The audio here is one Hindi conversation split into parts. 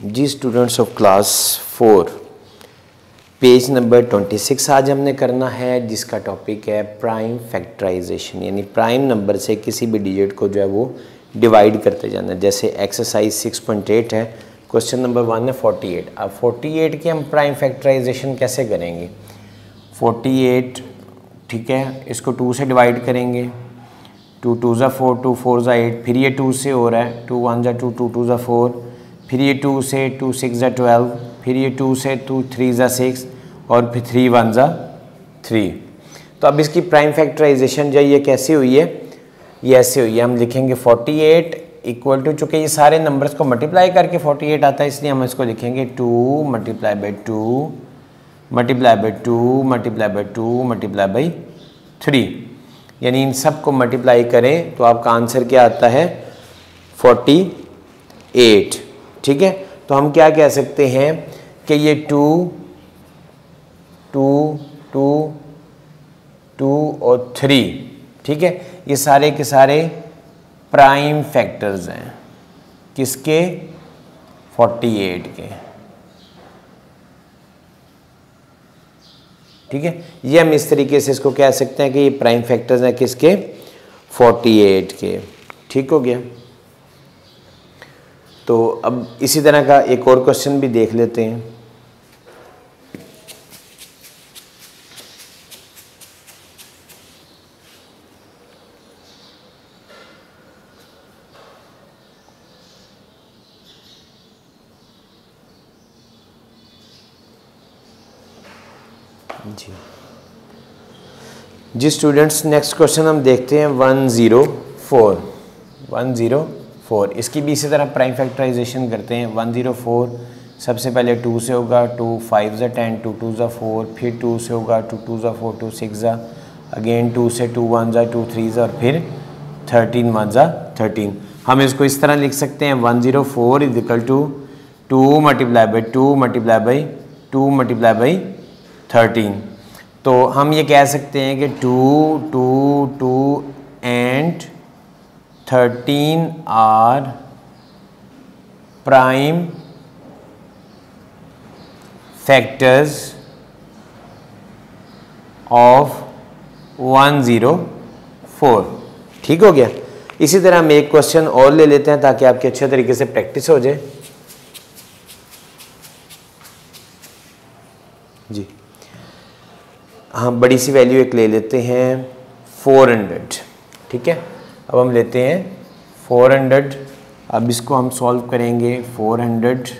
Ji students of class 4 page number 26 आज हमने करना है, जिसका टॉपिक है प्राइम फैक्टराइजेशन, यानी प्राइम नंबर से किसी भी डिजिट को जो है वो डिवाइड करते जाना है। जैसे एक्सरसाइज 6.8 है, क्वेश्चन नंबर 1 है 48। अब 48 की हम प्राइम फैक्टराइजेशन कैसे करेंगे? 48 ठीक है, इसको 2 से डिवाइड करेंगे। 2 2 ज़ा 4, 2 4 ज़ा 8, फिर ये 2 से हो रहा है, 2 1 ज़ा 2, 2 2 ज़ा 4, फिर ये 2 से 2 6 ज़ा 12, फिर ये 2 से 2 3 ज़ा 6 और फिर 3 1 ज़ा 3। तो अब इसकी प्राइम फैक्टराइजेशन जो ये कैसे हुई है? ये ऐसे हुई है, हम लिखेंगे 48 इक्वल टू, चूँकि ये सारे नंबर्स को मल्टीप्लाई करके 48 आता है, इसलिए हम इसको लिखेंगे 2 multiply by 2 multiply by 2 multiply by 2 multiply by 3, यानी इन सब को मल्टीप्लाई करें तो आपका आंसर क्या आता है? 48। ठीक है, तो हम क्या कह सकते हैं कि ये 2 2 2 2 और 3, ठीक है, ये सारे के सारे प्राइम फैक्टर्स हैं। किसके? 48 के। ठीक है, ये हम इस तरीके से इसको कह सकते हैं कि ये प्राइम फैक्टर्स हैं किसके? 48 के। ठीक हो गया। तो अब इसी तरह का एक और क्वेश्चन भी देख लेते हैं। जी स्टूडेंट्स, नेक्स्ट क्वेश्चन हम देखते हैं 104। 104 इसकी भी इसी तरह प्राइम फैक्टराइजेशन करते हैं। 104 सबसे पहले 2 से होगा, 2 5 ज़ा 10, 2 2 ज़ा 4, फिर 2 से होगा, 2 2 ज़ा 4, 2 6 ज़ा, अगेन 2 से 2 1 ज़ा, 2 3 ज़ा और फिर 13 1 ज़ा 13। हम इसको इस तरह लिख सकते हैं 104 is equal to 2 multiply by 2 multiply by 2 multiply by 13। तो हम ये कह सकते हैं कि 2 2 2 and 13 are prime factors of 104। ठीक हो गया। इसी तरह हम एक क्वेश्चन और ले लेते हैं ताकि आपके अच्छे तरीके से प्रैक्टिस हो जाए। जी हाँ, बड़ी सी वैल्यू एक ले लेते हैं 400। ठीक है, अब हम लेते हैं 400। अब इसको हम सॉल्व करेंगे। 400,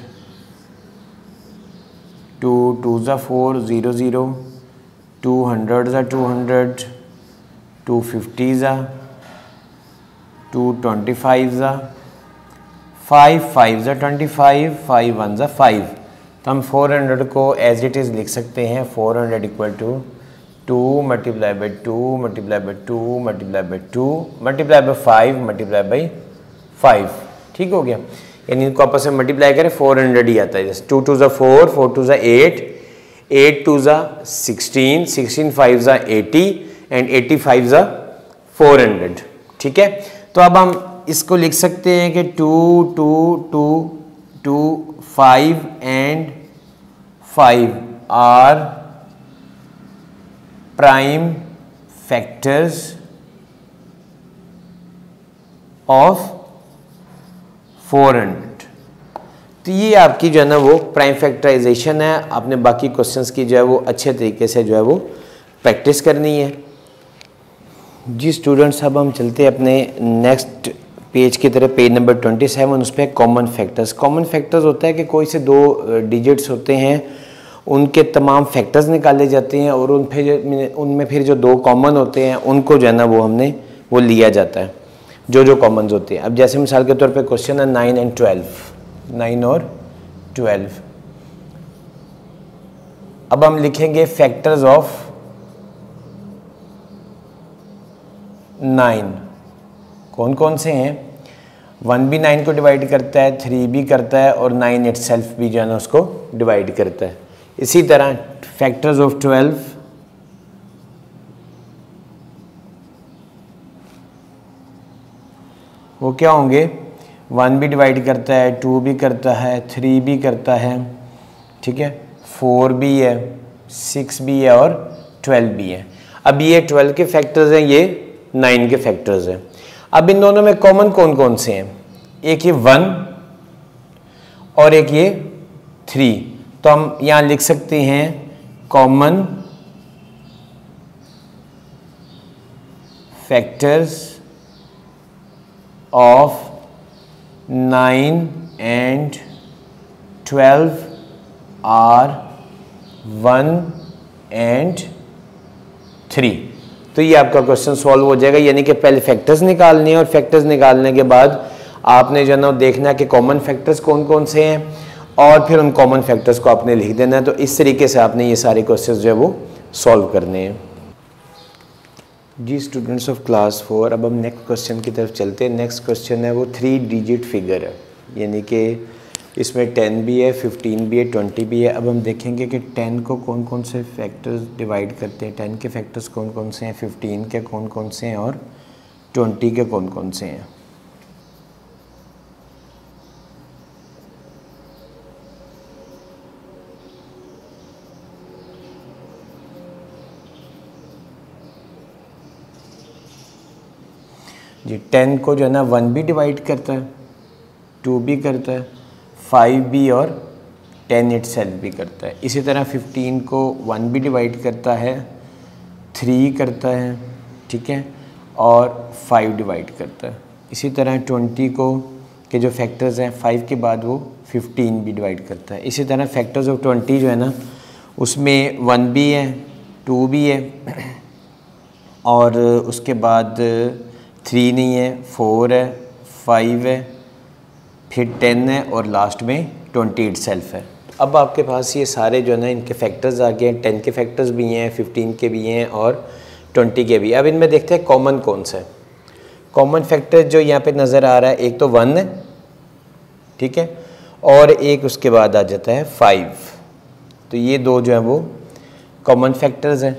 2 2 ज़ा 4 0 0, 200 ज़ा 200, 250 ज़ा, 225 ज़ा, 5 5 ज़ा 25, 5 1 ज़ा 5। तो हम 400 को एज इट इज़ लिख सकते हैं। 400 equal to 2 multiply by 2 multiply by 2 multiply by 2 multiply by 5 multiply by 5। ठीक हो गया, यानी इनको आपस में मल्टीप्लाई करें 400 ही आता है। जैसे 2 2 ज़ा 4, 4 2 ज़ा 8, 8 2 ज़ा 16, 16 5 ज़ा 80 एंड 85 ज़ा 400। ठीक है, तो अब हम इसको लिख सकते हैं कि 2 2 2 2 5 and 5 are prime factors of 400। तो ये आपकी जो है ना वो प्राइम फैक्टराइजेशन है। आपने बाकी क्वेश्चंस की जो है वो अच्छे तरीके से जो है वो प्रैक्टिस करनी है। जी स्टूडेंट्स, अब हम चलते हैं अपने नेक्स्ट पेज की तरफ, पेज नंबर 27। उस पर कॉमन फैक्टर्स। कॉमन फैक्टर्स होता है कि कोई से दो डिजिट्स होते हैं, उनके तमाम फैक्टर्स निकाले जाते हैं और उनमें फिर जो दो कॉमन होते हैं उनको जो है ना वो हमने वो लिया जाता है, जो कॉमन्स होते हैं। अब जैसे मिसाल के तौर पे क्वेश्चन है 9 एंड 12, 9 और 12। अब हम लिखेंगे फैक्टर्स ऑफ 9। कौन कौन से हैं? 1 भी 9 को डिवाइड करता है, 3 भी करता है और 9 इटसेल्फ भी जो है ना उसको डिवाइड करता है। इसी तरह फैक्टर्स ऑफ 12, वो क्या होंगे? 1 भी डिवाइड करता है, 2 भी करता है, 3 भी करता है, ठीक है, 4 भी है, 6 भी है और 12 भी है। अब ये 12 के फैक्टर्स हैं, ये 9 के फैक्टर्स हैं। अब इन दोनों में कॉमन कौन कौन से हैं? एक ये 1 और एक ये 3। तो हम यहाँ लिख सकते हैं common factors of 9 and 12 are 1 and 3। तो ये आपका क्वेश्चन सॉल्व हो जाएगा, यानी कि पहले फैक्टर्स निकालने हैं और फैक्टर्स निकालने के बाद आपने जो है ना देखना है कि कॉमन फैक्टर्स कौन कौन से हैं और फिर उन कॉमन फैक्टर्स को आपने लिख देना है। तो इस तरीके से आपने ये सारे क्वेश्चंस जो है वो सॉल्व करने हैं। जी स्टूडेंट्स ऑफ क्लास 4, अब हम नेक्स्ट क्वेश्चन की तरफ चलते हैं। नेक्स्ट क्वेश्चन है वो 3 डिजिट फिगर है, यानी कि इसमें 10 भी है, 15 भी है, 20 भी है। अब हम देखेंगे कि 10 को कौन कौन से फैक्टर्स डिवाइड करते हैं, 10 के फैक्टर्स कौन कौन से हैं, 15 के कौन कौन से हैं और 20 के कौन कौन से हैं। जी 10 को जो है ना 1 भी डिवाइड करता है, 2 भी करता है, 5 भी और 10 इटसेल्फ भी करता है। इसी तरह 15 को 1 भी डिवाइड करता है, 3 करता है, ठीक है, और 5 डिवाइड करता है। इसी तरह 20 को के जो फैक्टर्स हैं 5 के बाद वो 15 भी डिवाइड करता है। इसी तरह फैक्टर्स ऑफ 20 जो है ना उसमें 1 भी है, 2 भी है और उसके बाद 3 नहीं है, 4 है, 5 है, फिर 10 है और लास्ट में 20 इटसेल्फ है। अब आपके पास ये सारे जो है ना इनके फैक्टर्स आ गए हैं, 10 के फैक्टर्स भी हैं, 15 के भी हैं और 20 के भी। अब इनमें देखते हैं कॉमन कौन सा है। कॉमन फैक्टर जो यहाँ पे नज़र आ रहा है, एक तो 1 है, ठीक है, और एक उसके बाद आ जाता है 5। तो ये दो जो है वो कॉमन फैक्टर्स हैं।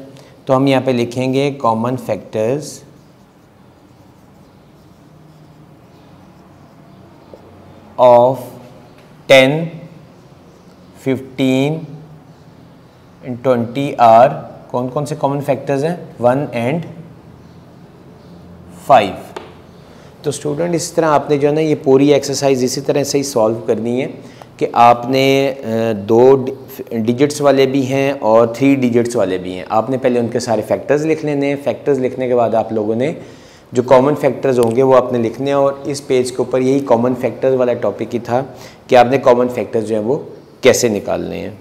तो हम यहाँ पे लिखेंगे common factors of 10, 15 and 20 are कौन कौन से कॉमन फैक्टर्स हैं? 1 and 5। तो स्टूडेंट इस तरह आपने जो है ना ये पूरी एक्सरसाइज इसी तरह से ही सॉल्व करनी है कि आपने 2 डिजिट्स वाले भी हैं और 3 डिजिट्स वाले भी हैं। आपने पहले उनके सारे फैक्टर्स लिख लेने हैं। फैक्टर्स लिखने के बाद आप लोगों ने जो कॉमन फैक्टर्स होंगे वो आपने लिखने हैं और इस पेज के ऊपर यही कॉमन फैक्टर्स वाला टॉपिक ही था कि आपने कॉमन फैक्टर्स जो हैं वो कैसे निकालने हैं।